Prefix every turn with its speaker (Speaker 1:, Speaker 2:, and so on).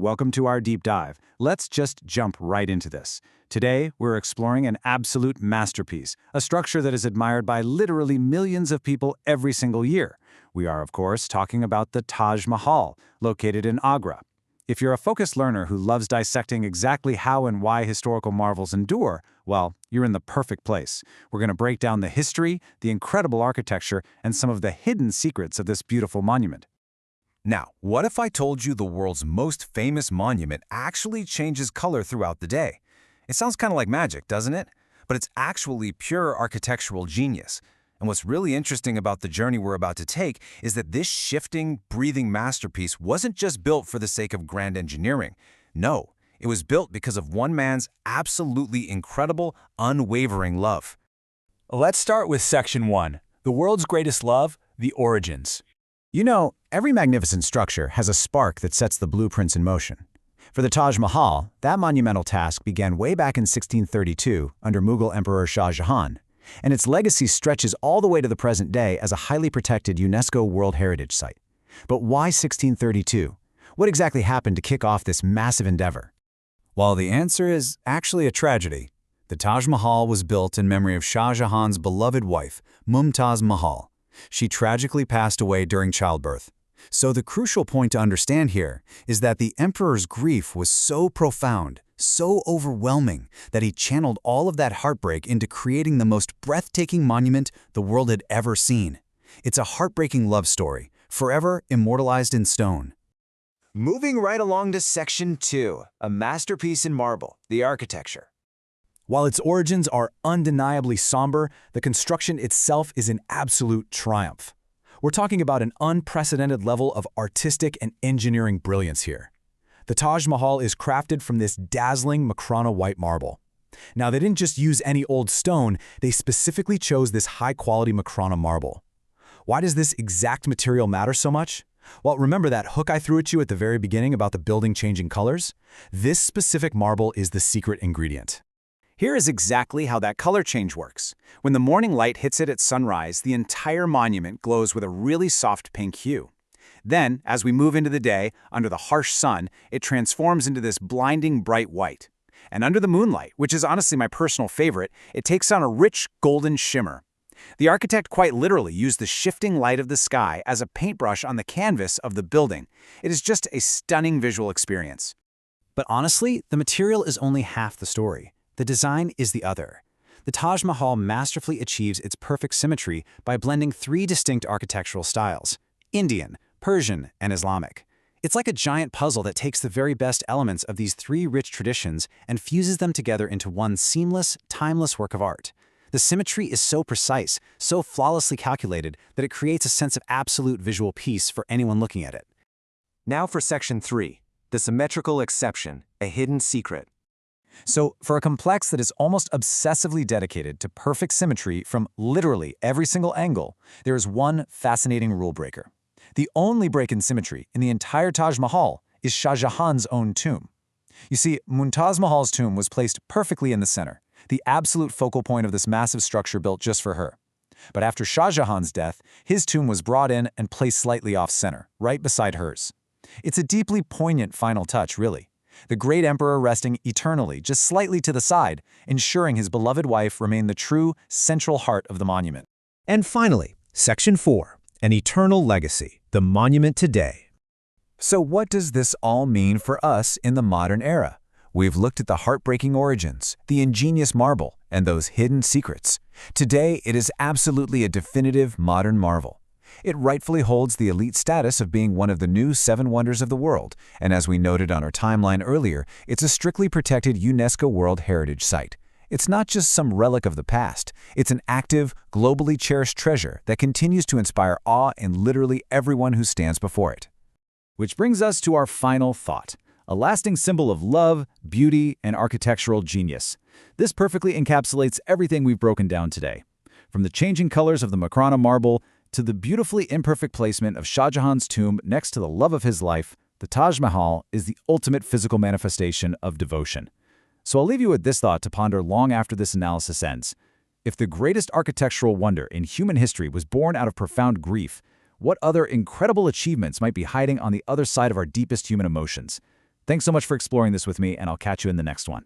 Speaker 1: welcome to our deep dive. Let's just jump right into this. Today, we're exploring an absolute masterpiece, a structure that is admired by literally millions of people every single year. We are, of course, talking about the Taj Mahal, located in Agra. If you're a focused learner who loves dissecting exactly how and why historical marvels endure, well, you're in the perfect place. We're going to break down the history, the incredible architecture, and some of the hidden secrets of this beautiful monument.
Speaker 2: Now, what if I told you the world's most famous monument actually changes color throughout the day? It sounds kind of like magic, doesn't it? But it's actually pure architectural genius. And what's really interesting about the journey we're about to take is that this shifting, breathing masterpiece wasn't just built for the sake of grand engineering. No, it was built because of one man's absolutely incredible, unwavering love.
Speaker 3: Let's start with Section 1, the world's greatest love, the origins.
Speaker 1: You know, every magnificent structure has a spark that sets the blueprints in motion. For the Taj Mahal, that monumental task began way back in 1632 under Mughal Emperor Shah Jahan, and its legacy stretches all the way to the present day as a highly protected UNESCO World Heritage Site. But why 1632? What exactly happened to kick off this massive endeavor?
Speaker 2: Well, the answer is actually a tragedy. The Taj Mahal was built in memory of Shah Jahan's beloved wife, Mumtaz Mahal. She tragically passed away during childbirth. So the crucial point to understand here is that the emperor's grief was so profound, so overwhelming, that he channeled all of that heartbreak into creating the most breathtaking monument the world had ever seen. It's a heartbreaking love story, forever immortalized in stone.
Speaker 4: Moving right along to Section 2, a masterpiece in marble, the architecture.
Speaker 3: While its origins are undeniably somber, the construction itself is an absolute triumph. We're talking about an unprecedented level of artistic and engineering brilliance here. The Taj Mahal is crafted from this dazzling Makrana white marble. Now, they didn't just use any old stone, they specifically chose this high-quality Makrana marble. Why does this exact material matter so much? Well, remember that hook I threw at you at the very beginning about the building changing colors? This specific marble is the secret ingredient.
Speaker 1: Here is exactly how that color change works. When the morning light hits it at sunrise, the entire monument glows with a really soft pink hue. Then, as we move into the day, under the harsh sun, it transforms into this blinding bright white. And under the moonlight, which is honestly my personal favorite, it takes on a rich golden shimmer. The architect quite literally used the shifting light of the sky as a paintbrush on the canvas of the building. It is just a stunning visual experience. But honestly, the material is only half the story. The design is the other. The Taj Mahal masterfully achieves its perfect symmetry by blending three distinct architectural styles: Indian, Persian, and Islamic. It's like a giant puzzle that takes the very best elements of these three rich traditions and fuses them together into one seamless, timeless work of art. The symmetry is so precise, so flawlessly calculated, that it creates a sense of absolute visual peace for anyone looking at it.
Speaker 4: Now for Section 3, the symmetrical exception, a hidden secret.
Speaker 1: So, for a complex that is almost obsessively dedicated to perfect symmetry from literally every single angle, there is one fascinating rule breaker. The only break in symmetry in the entire Taj Mahal is Shah Jahan's own tomb. You see, Mumtaz Mahal's tomb was placed perfectly in the center, the absolute focal point of this massive structure built just for her. But after Shah Jahan's death, his tomb was brought in and placed slightly off-center, right beside hers. It's a deeply poignant final touch, really. The great emperor resting eternally just slightly to the side, ensuring his beloved wife remained the true, central heart of the monument.
Speaker 5: And finally, Section 4, an eternal legacy, the monument today.
Speaker 2: So what does this all mean for us in the modern era? We've looked at the heartbreaking origins, the ingenious marble, and those hidden secrets. Today, it is absolutely a definitive modern marvel. It rightfully holds the elite status of being one of the new 7 wonders of the world, and as we noted on our timeline earlier, it's a strictly protected UNESCO World Heritage Site. It's not just some relic of the past, it's an active, globally cherished treasure that continues to inspire awe in literally everyone who stands before it.
Speaker 1: Which brings us to our final thought, a lasting symbol of love, beauty, and architectural genius. This perfectly encapsulates everything we've broken down today. From the changing colors of the Makrana marble to the beautifully imperfect placement of Shah Jahan's tomb next to the love of his life, the Taj Mahal is the ultimate physical manifestation of devotion. So I'll leave you with this thought to ponder long after this analysis ends. If the greatest architectural wonder in human history was born out of profound grief, what other incredible achievements might be hiding on the other side of our deepest human emotions?
Speaker 3: Thanks so much for exploring this with me, and I'll catch you in the next one.